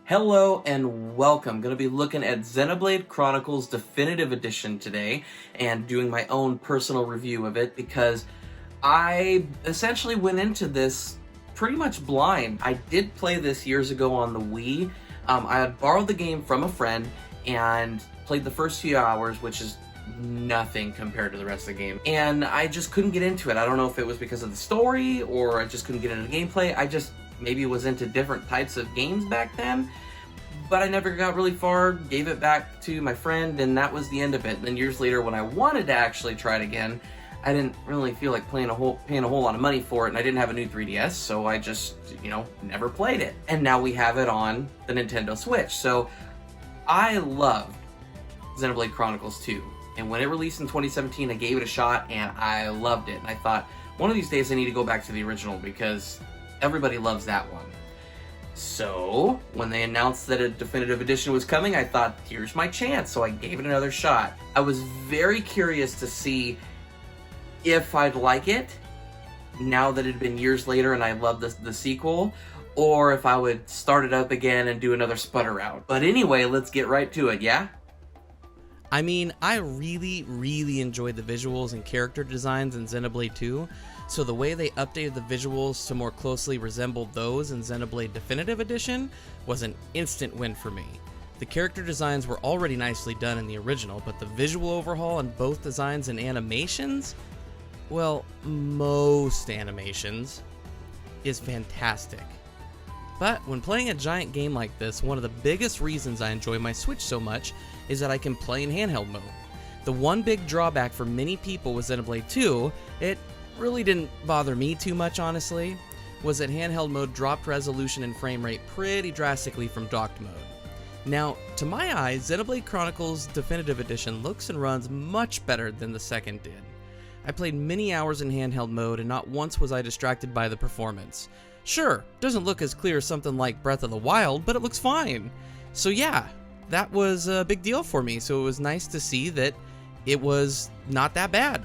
Hello and welcome. Going to be looking at Xenoblade Chronicles Definitive Edition today and doing my own personal review of it because I essentially went into this pretty much blind. I did play this years ago on the Wii. I had borrowed the game from a friend and played the first few hours, which is nothing compared to the rest of the game. And I just couldn't get into it. I don't know if it was because of the story or I just couldn't get into the gameplay. I just maybe was into different types of games back then, but I never got really far, gave it back to my friend, and that was the end of it. And then years later, when I wanted to actually try it again, I didn't really feel like paying a whole lot of money for it, and I didn't have a new 3DS, so I just, never played it. And now we have it on the Nintendo Switch. So I loved Xenoblade Chronicles 2, and when it released in 2017, I gave it a shot, and I loved it. And I thought, one of these days I need to go back to the original, because everybody loves that one. So, when they announced that a definitive edition was coming, I thought, here's my chance, so I gave it another shot. I was very curious to see if I'd like it, now that it had been years later and I loved the sequel, or if I would start it up again and do another sputter route. But anyway, let's get right to it, yeah? I mean, I really enjoyed the visuals and character designs in Xenoblade 2, so the way they updated the visuals to more closely resemble those in Xenoblade Definitive Edition was an instant win for me. The character designs were already nicely done in the original, but the visual overhaul on both designs and animations, well, most animations, is fantastic. But when playing a giant game like this, one of the biggest reasons I enjoy my Switch so much is that I can play in handheld mode. The one big drawback for many people with Xenoblade 2, it really didn't bother me too much honestly, was that handheld mode dropped resolution and frame rate pretty drastically from docked mode. Now, to my eyes, Xenoblade Chronicles Definitive Edition looks and runs much better than the second did. I played many hours in handheld mode and not once was I distracted by the performance. Sure, doesn't look as clear as something like Breath of the Wild, but it looks fine. So yeah, that was a big deal for me, so it was nice to see that it was not that bad.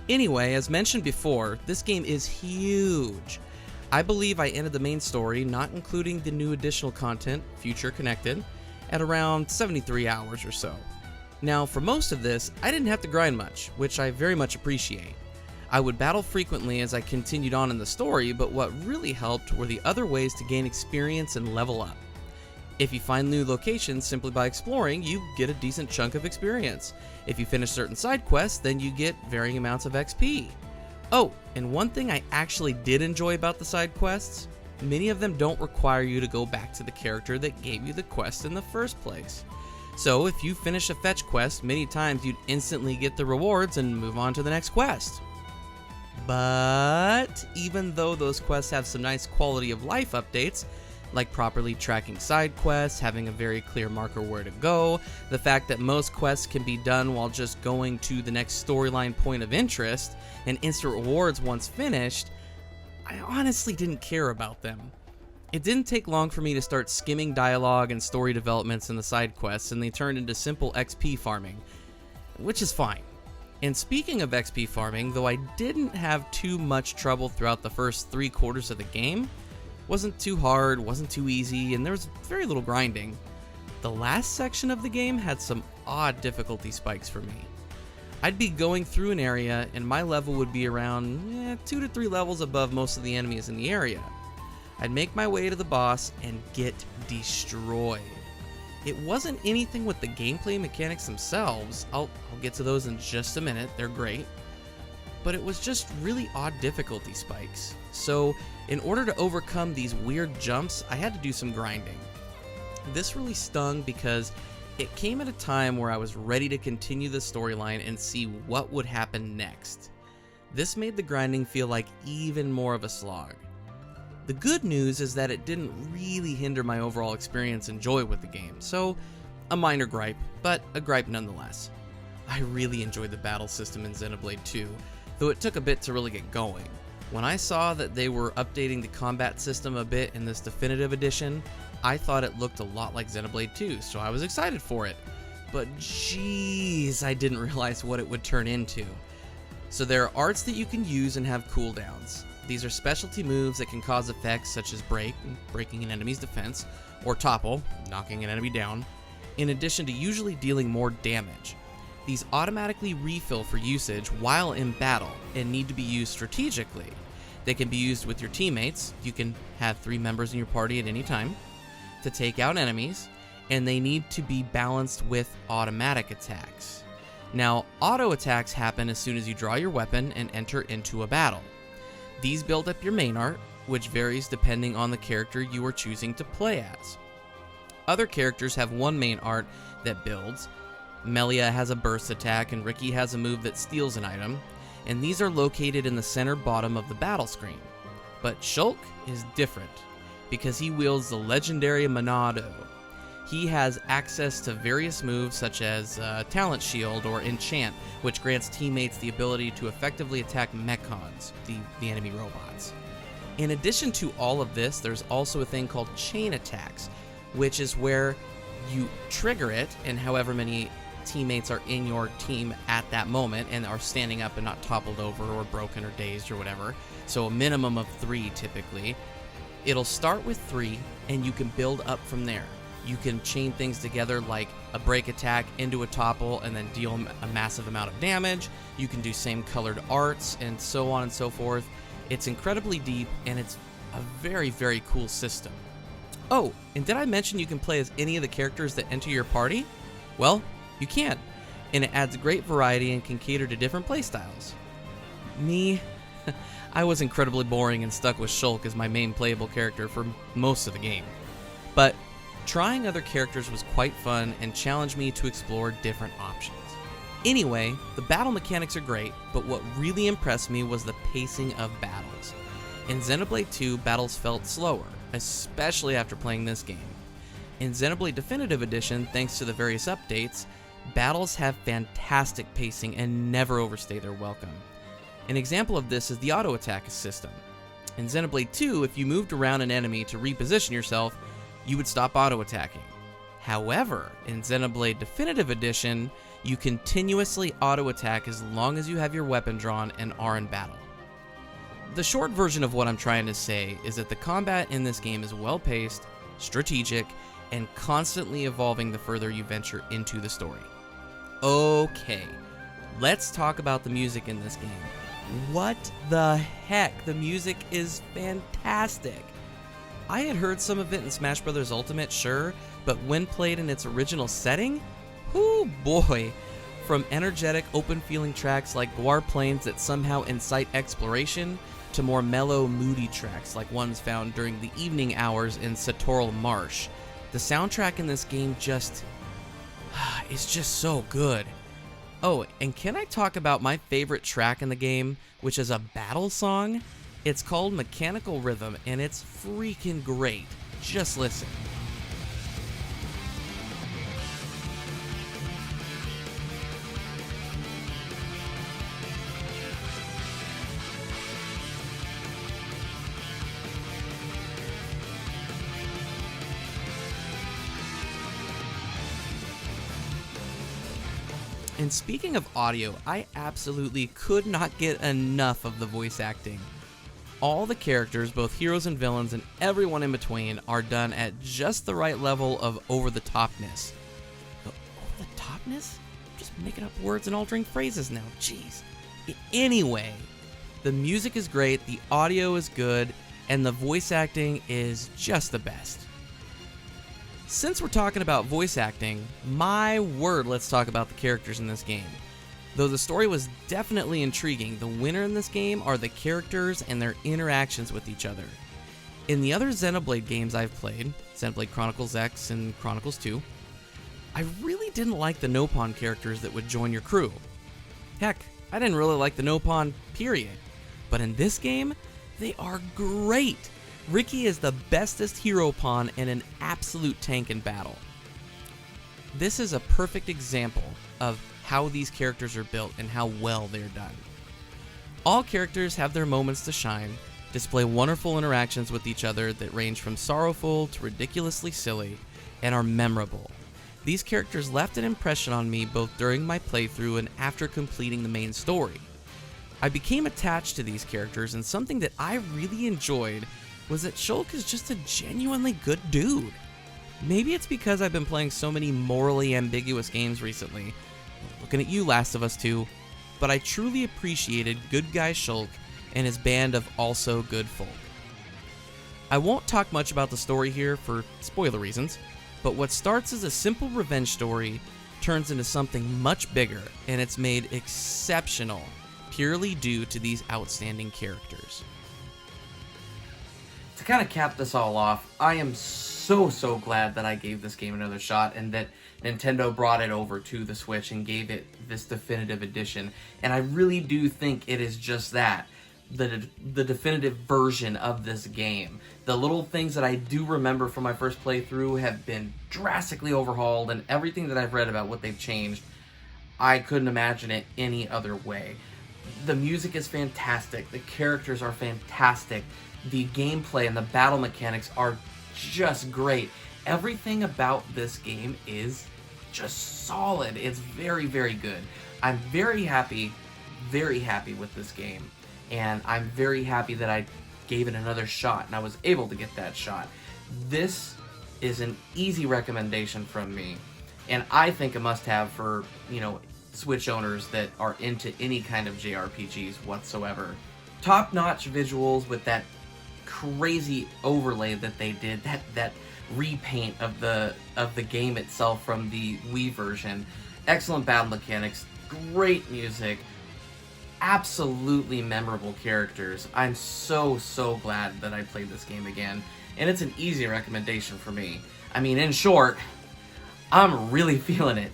Anyway, as mentioned before, this game is huge. I believe I ended the main story, not including the new additional content, Future Connected, at around 73 hours or so. Now, for most of this, I didn't have to grind much, which I very much appreciate. I would battle frequently as I continued on in the story, but what really helped were the other ways to gain experience and level up. If you find new locations simply by exploring, you get a decent chunk of experience. If you finish certain side quests, then you get varying amounts of XP. Oh, and one thing I actually did enjoy about the side quests, many of them don't require you to go back to the character that gave you the quest in the first place. So if you finish a fetch quest, many times you'd instantly get the rewards and move on to the next quest. But even though those quests have some nice quality of life updates, like properly tracking side quests, having a very clear marker where to go, the fact that most quests can be done while just going to the next storyline point of interest, and instant rewards once finished, I honestly didn't care about them. It didn't take long for me to start skimming dialogue and story developments in the side quests, and they turned into simple XP farming, which is fine. And speaking of XP farming, though I didn't have too much trouble throughout the first 3/4 of the game, wasn't too hard, wasn't too easy, and there was very little grinding. The last section of the game had some odd difficulty spikes for me. I'd be going through an area and my level would be around 2 to 3 levels above most of the enemies in the area. I'd make my way to the boss and get destroyed. It wasn't anything with the gameplay mechanics themselves, I'll get to those in just a minute, they're great, but it was just really odd difficulty spikes. So in order to overcome these weird jumps, I had to do some grinding. This really stung because it came at a time where I was ready to continue the storyline and see what would happen next. This made the grinding feel like even more of a slog. The good news is that it didn't really hinder my overall experience and joy with the game, so a minor gripe, but a gripe nonetheless. I really enjoyed the battle system in Xenoblade 2, though it took a bit to really get going. When I saw that they were updating the combat system a bit in this definitive edition, I thought it looked a lot like Xenoblade 2, so I was excited for it. But geez, I didn't realize what it would turn into. So there are arts that you can use and have cooldowns. These are specialty moves that can cause effects such as break, breaking an enemy's defense, or topple, knocking an enemy down, in addition to usually dealing more damage. These automatically refill for usage while in battle and need to be used strategically. They can be used with your teammates. You can have 3 members in your party at any time to take out enemies, and they need to be balanced with automatic attacks. Now, auto attacks happen as soon as you draw your weapon and enter into a battle. These build up your main art, which varies depending on the character you are choosing to play as. Other characters have one main art that builds. Melia has a burst attack, and Ricky has a move that steals an item, and these are located in the center bottom of the battle screen. But Shulk is different, because he wields the legendary Monado. He has access to various moves such as Talent Shield or Enchant, which grants teammates the ability to effectively attack Mechons, the enemy robots. In addition to all of this, there's also a thing called Chain Attacks, which is where you trigger it, and however many teammates are in your team at that moment and are standing up and not toppled over or broken or dazed or whatever, so a minimum of 3 typically. It'll start with 3, and you can build up from there. You can chain things together like a break attack into a topple and then deal a massive amount of damage. You can do same colored arts and so on and so forth. It's incredibly deep, and it's a very, very cool system. Oh, and did I mention you can play as any of the characters that enter your party? Well, you can, and it adds great variety and can cater to different playstyles. Me, I was incredibly boring and stuck with Shulk as my main playable character for most of the game. But trying other characters was quite fun and challenged me to explore different options. Anyway, the battle mechanics are great, but what really impressed me was the pacing of battles. In Xenoblade 2, battles felt slower, especially after playing this game. In Xenoblade Definitive Edition, thanks to the various updates, battles have fantastic pacing and never overstay their welcome. An example of this is the auto attack system. In Xenoblade 2, if you moved around an enemy to reposition yourself, you would stop auto attacking. However, in Xenoblade Definitive Edition, you continuously auto attack as long as you have your weapon drawn and are in battle. The short version of what I'm trying to say is that the combat in this game is well paced, strategic, and constantly evolving the further you venture into the story. Okay, let's talk about the music in this game. What the heck? The music is fantastic. I had heard some of it in Smash Bros. Ultimate, sure, but when played in its original setting, whoo boy. From energetic, open-feeling tracks like Guar Plains that somehow incite exploration, to more mellow, moody tracks like ones found during the evening hours in Satoral Marsh. The soundtrack in this game is just so good. Oh, and can I talk about my favorite track in the game, which is a battle song? It's called Mechanical Rhythm, and it's freaking great. Just listen. And speaking of audio, I absolutely could not get enough of the voice acting. All the characters, both heroes and villains and everyone in between, are done at just the right level of over-the-topness. Over-the-topness? I'm just making up words and altering phrases now, jeez. Anyway, the music is great, the audio is good, and the voice acting is just the best. Since we're talking about voice acting, my word, let's talk about the characters in this game. Though the story was definitely intriguing, the winner in this game are the characters and their interactions with each other. In the other Xenoblade games I've played, Xenoblade Chronicles X and Chronicles 2, I really didn't like the Nopon characters that would join your crew. Heck, I didn't really like the Nopon, period. But in this game, they are great! Ricky is the bestest hero pawn and an absolute tank in battle. This is a perfect example of how these characters are built and how well they're done. All characters have their moments to shine, display wonderful interactions with each other that range from sorrowful to ridiculously silly, and are memorable. These characters left an impression on me both during my playthrough and after completing the main story. I became attached to these characters, and something that I really enjoyed was that Shulk is just a genuinely good dude. Maybe it's because I've been playing so many morally ambiguous games recently, looking at you, Last of Us 2, but I truly appreciated good guy Shulk and his band of also good folk. I won't talk much about the story here for spoiler reasons, but what starts as a simple revenge story turns into something much bigger, and it's made exceptional purely due to these outstanding characters. To kind of cap this all off, I am so glad that I gave this game another shot and that Nintendo brought it over to the Switch and gave it this definitive edition. And I really do think it is just that, the definitive version of this game. The little things that I do remember from my first playthrough have been drastically overhauled, and everything that I've read about what they've changed, I couldn't imagine it any other way. The music is fantastic, the characters are fantastic, the gameplay and the battle mechanics are just great. Everything about this game is just solid. It's very good. I'm very happy with this game, and I'm very happy that I gave it another shot and I was able to get that shot. This is an easy recommendation from me, and I think a must-have for, Switch owners that are into any kind of JRPGs whatsoever. Top-notch visuals with that crazy overlay that they did, that repaint of the game itself from the Wii version. Excellent battle mechanics, great music, absolutely memorable characters. I'm so glad that I played this game again, and it's an easy recommendation for me. I mean, in short, I'm really feeling it.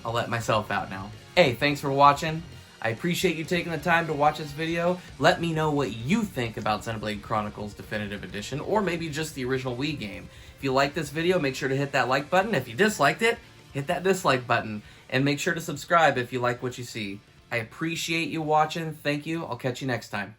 I'll let myself out now. Hey, thanks for watching. I appreciate you taking the time to watch this video. Let me know what you think about Xenoblade Chronicles Definitive Edition, or maybe just the original Wii game. If you like this video, make sure to hit that like button. If you disliked it, hit that dislike button. And make sure to subscribe if you like what you see. I appreciate you watching. Thank you. I'll catch you next time.